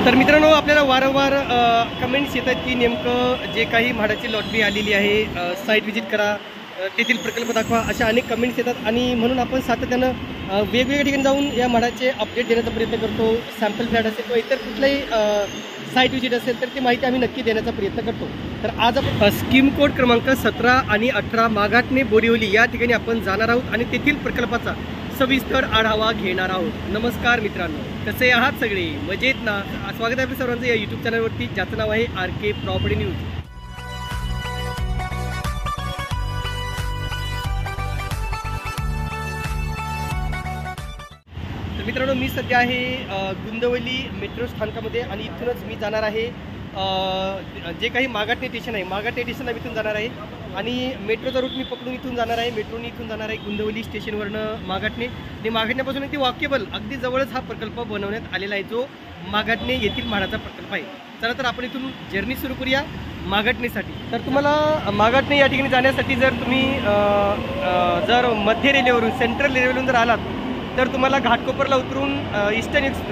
तर मित्रांनो, आपल्याला वारंवार कमेंट्स येतात की नेमकं जे काही म्हाडाची लॉटरी आलेली आहे साईट व्हिजिट करा, तेथील प्रकल्प दाखवा, अशा अनेक कमेंट्स येतात आणि म्हणून आपण सातत्यानं वेगवेगळ्या ठिकाणी जाऊन या म्हाडाचे अपडेट देण्याचा प्रयत्न करतो. सॅम्पल फ्लॅट असेल किंवा इतर कुठलाही साईट व्हिजिट असेल तर ती माहिती आम्ही नक्की देण्याचा प्रयत्न करतो. तर आज आपण स्कीम कोड क्रमांक 17 आणि 18 मागाटणे बोरिवली या ठिकाणी आपण जाणार आहोत आणि तेथील प्रकल्पाचा सविस्तर आढावा घेणार आहोत. नमस्कार मित्रांनो, कसे आहात सगळे? मजेत ना? स्वागत आहे आपल्या सर्वांचं या यूट्यूब चॅनलवरती, ज्याचं नाव आहे RK प्रॉपर्टी न्यूज. तर मित्रांनो, मी सध्या आहे गुंदवली मेट्रो स्थानकामध्ये आणि इथूनच मी जाणार आहे जे काही मागाटणे स्टेशन आहे, मागाटणे स्टेशनला इथून जाणार आहे आणि मेट्रोचा रूट मी पकडून इथून जाणार आहे. मेट्रोनी इथून जाणार आहे गुंदवली स्टेशनवरनं मागाटणे. आणि मागाटण्यापासून अगदी वॉकेबल, अगदी जवळच हा प्रकल्प बनवण्यात आलेला आहे, जो मागाटणे येथील म्हाडाचा प्रकल्प आहे. चला तर आपण इथून जर्नी सुरू करूया मागाटणेसाठी. तर तुम्हाला मागाटणे या ठिकाणी जाण्यासाठी जर तुम्ही जर मध्य रेल्वेवरून, सेंट्रल रेल्वेवरून जर आलात तर तुम्हाला घाटकोपरला उतरून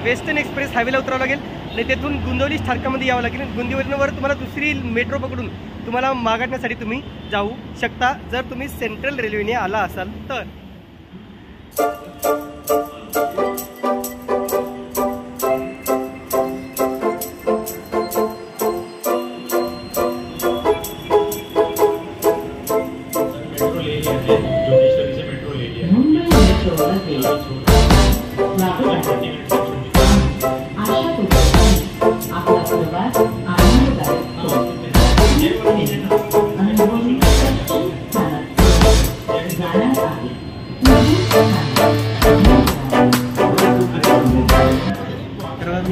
वेस्टर्न एक्सप्रेस हायवेला उतरावं लागेल आणि तेथून गुंदवली स्थानकामध्ये यावं लागेल. गुंदिवलीवर तुम्हाला दुसरी मेट्रो पकडून तुम्हाला मागाटण्यासाठी तुम्ही जाऊ शकता जर तुम्ही सेंट्रल रेल्वेने आला असाल तर.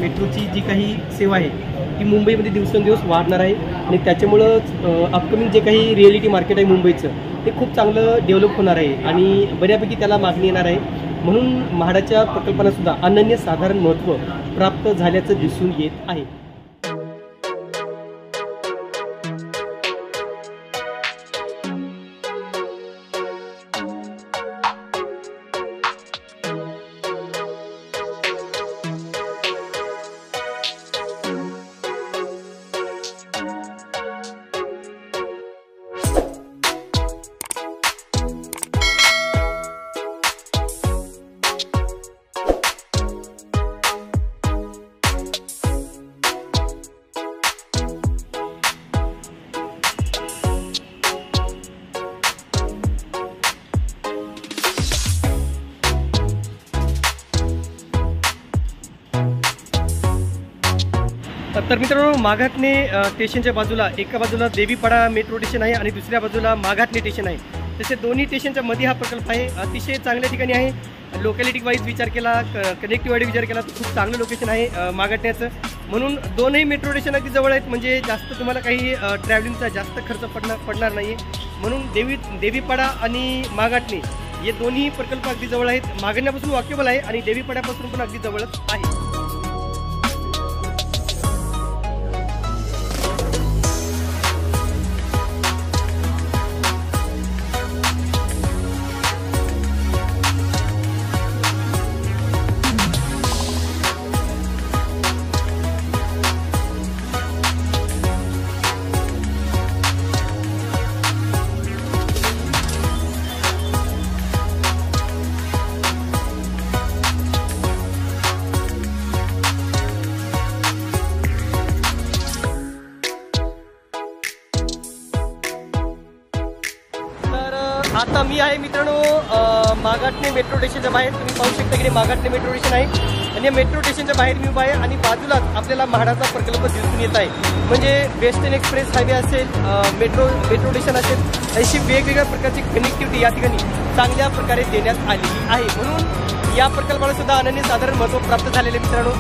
मेट्रोची जी काही सेवा आहे ती मुंबईमध्ये दिवसेंदिवस वाढणार आहे आणि त्याच्यामुळं अपकमिंग जे काही रिॲलिटी मार्केट आहे मुंबईचं ते खूप चांगलं डेव्हलप होणार आहे आणि बऱ्यापैकी त्याला मागणी येणार आहे. म्हणून म्हाडाच्या प्रकल्पांना सुद्धा अनन्यसाधारण महत्त्व प्राप्त झाल्याचं दिसून येत आहे. तर मित्रांनो, मागाटणे स्टेशनच्या बाजूला एका बाजूला देवीपाडा मेट्रो स्टेशन आहे आणि दुसऱ्या बाजूला मागाटणे स्टेशन आहे. तसे दोन्ही स्टेशनच्या मध्ये हा प्रकल्प आहे. अतिशय चांगल्या ठिकाणी आहे. लोकॅलिटी वाईज विचार केला, कनेक्टिव्हिटी विचार केला तर खूप चांगलं लोकेशन आहे मागाटण्याचं. म्हणून दोनही मेट्रो स्टेशन अगदी जवळ आहेत, म्हणजे जास्त तुम्हाला काही ट्रॅव्हलिंगचा जास्त खर्च पडणार नाही. म्हणून देवीपाडा आणि मागाटणे हे दोन्ही प्रकल्प अगदी जवळ आहेत. मागाटण्यापासून वॉकेबल आहे आणि देवीपाड्यापासून पण अगदी जवळच आहे. आता मी आहे मित्रांनो मागाटणे मेट्रो स्टेशनच्या बाहेर. तुम्ही पाहू शकता की मागाटणे मेट्रो स्टेशन आहे आणि या मेट्रो स्टेशनच्या बाहेर मी उभा आहे आणि बाजूलाच आपल्याला म्हाडाचा प्रकल्प दिसून येत आहे. म्हणजे वेस्टर्न एक्सप्रेस हायवे असेल, मेट्रो स्टेशन असेल, अशी वेगवेगळ्या प्रकारची कनेक्टिव्हिटी या ठिकाणी चांगल्या प्रकारे देण्यात आलेली आहे. म्हणून या प्रकल्पाला सुद्धा अनन्यसाधारण महत्त्व प्राप्त झालेले मित्रांनो.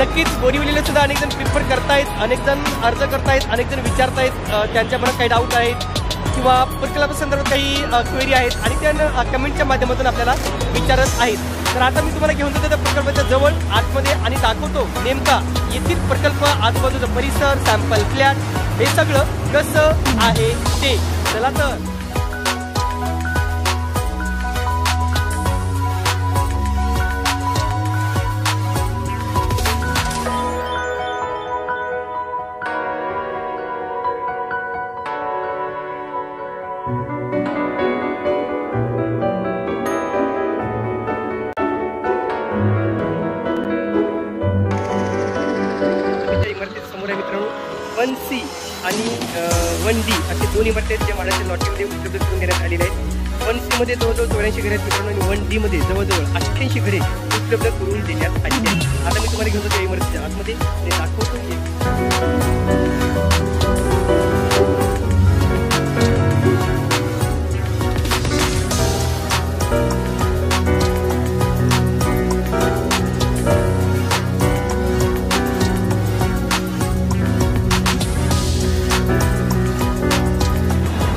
नक्कीच बोरिवलीला सुद्धा अनेक जण प्रिफर करतायत, अनेक जण अर्ज करतायत, अनेक जण विचारतायत, त्यांच्या मनात काही डाऊट आहेत किंवा प्रकल्पासंदर्भात काही क्वेरी आहेत आणि त्या कमेंटच्या माध्यमातून आपल्याला विचारत आहेत. तर आता मी तुम्हाला घेऊन जातो त्या प्रकल्पाच्या जवळ आतमध्ये आणि दाखवतो नेमका येथील प्रकल्प, आजूबाजूचा परिसर, सॅम्पल फ्लॅट हे सगळं कसं आहे ते. चला तर. इमारतीच्या समोर आहे मित्रांनो 1C आणि 1D असे दोन इमारती आहेत जे म्हाडाच्या लॉटरीमध्ये उपलब्ध करून देण्यात आलेले आहेत. 1C मध्ये जवळजवळ 84 घरे आहेत मित्रांनो आणि 1D मध्ये जवळजवळ 88 घरे उपलब्ध करून देण्यात आलेली आहेत. आता मी तुम्हाला घेऊन जातो या इमारतीच्या आतमध्ये ते दाखवतो.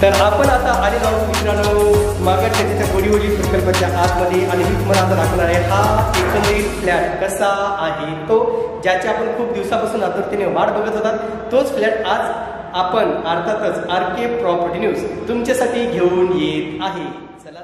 तर आपण आता आलेलो आहोत मित्रांनो मागाटणे बोरीवली प्रकल्पाच्या आतमध्ये आणि मी तुम्हाला आता दाखवणार आहे हा एकंदरीत फ्लॅट कसा आहे तो, ज्याची आपण खूप दिवसापासून आतुरतेने वाट बघत होतात. तोच फ्लॅट आज आपण अर्थातच RK प्रॉपर्टी न्यूज तुमच्यासाठी घेऊन येत आहे. चला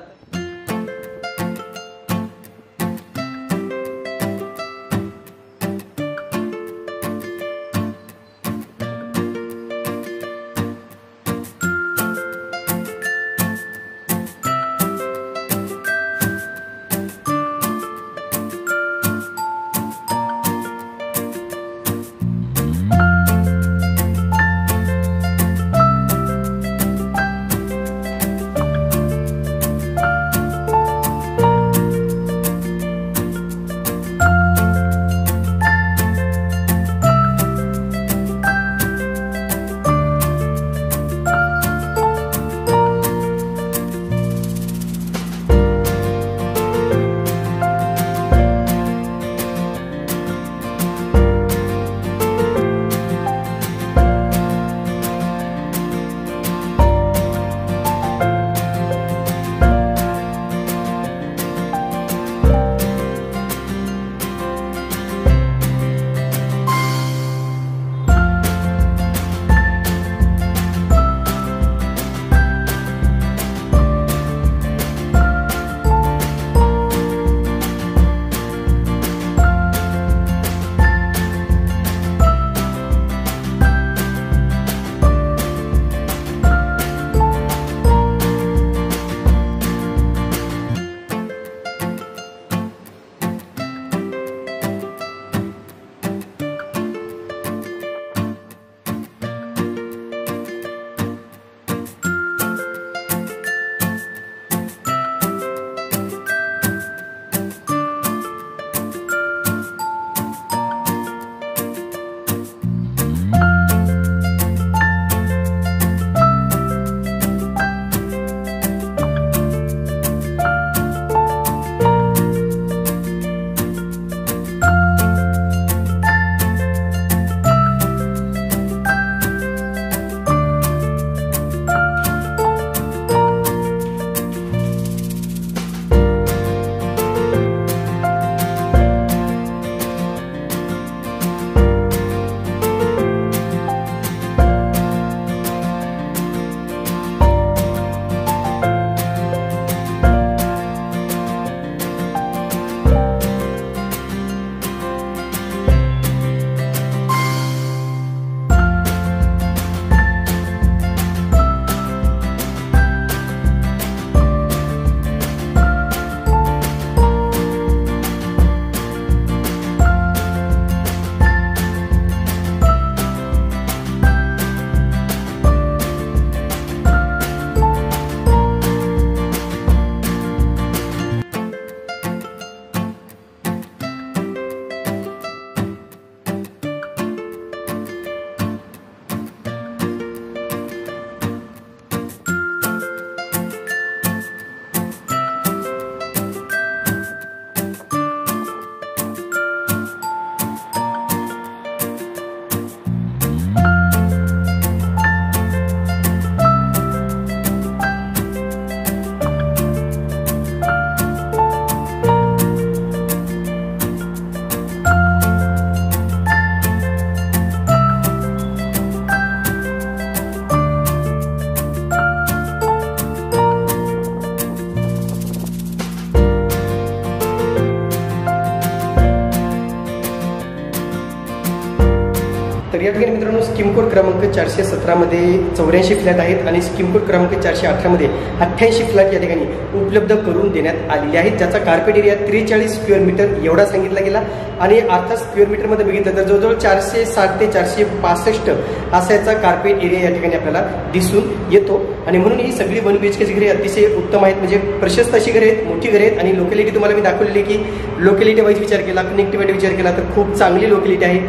तर या ठिकाणी मित्रांनो स्कीम कोड क्रमांक 417 मध्ये 84 फ्लॅट आहेत आणि स्कीम कोड क्रमांक 418 मध्ये 88 फ्लॅट या ठिकाणी उपलब्ध करून देण्यात आलेले आहेत, ज्याचा कार्पेट एरिया 43 स्क्वेअर मीटर एवढा सांगितला गेला आणि अर्थात स्क्वेअर मीटर मध्ये बघितलं तर जवळजवळ 460 ते 465 असा याचा कार्पेट एरिया या ठिकाणी आपल्याला दिसून येतो आणि म्हणून ही सगळी 1 BHK घरे अतिशय उत्तम आहेत, म्हणजे प्रशस्त अशी घरे आहेत, मोठी घरे आहेत आणि लोकॅलिटी तुम्हाला मी दाखवलेली की लोकॅलिटी वाईज विचार केला, कनेक्टिव्हिटी विचार केला तर खूप चांगली लोकॅलिटी आहे।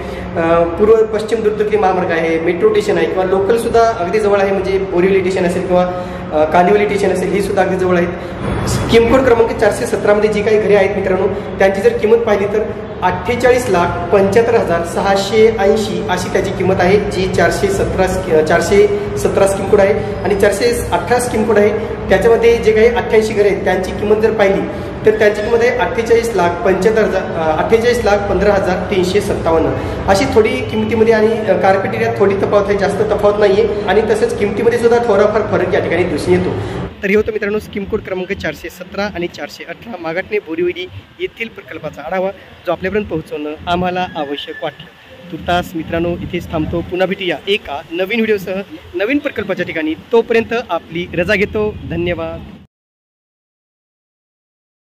पूर्व पश्चिम द्रुतगती महामार्ग आहे, मेट्रो स्टेशन आहे किंवा लोकल सुद्धा अगदी जवळ आहे, म्हणजे बोरिवली स्टेशन असेल किंवा कांदिवली स्टेशन असेल ही सुद्धा अगदी जवळ आहेत। स्कीम कोड क्रमांक 417 मध्ये जी काही घरे आहेत मित्रांनो त्यांची जर किंमत पाहिली तर 48,75,680 अशी त्याची किंमत आहे, जी 417 स्कीम कोड आहे आणि 418 स्कीम कोड आहे। त्याच्यामध्ये जे काही 88 घरे आहेत त्यांची किंमत जर पाहिली तर त्यांची किंमत आहे 48,15,357 अशी थोडी किमतीमध्ये आणि कार्पेट एरियात थोडी तफावत आहे, जास्त तफावत नाहीये आणि तसंच किमतीमध्ये सुद्धा थोडाफार फरक या ठिकाणी दिसून येतो। तर हे होतं मित्रांनो स्कीम कोड क्रमांक 417 आणि 418 मागाटणे बोरिवली येथील प्रकल्पाचा आढावा जो आपल्यापर्यंत पोहोचवणं आम्हाला आवश्यक वाटलं। तुर्तास मित्रांनो इथेच थांबतो, पुन्हा भेटूया एका नवीन व्हिडिओसह नवीन प्रकल्पाच्या ठिकाणी, तोपर्यंत आपली रजा घेतो, धन्यवाद।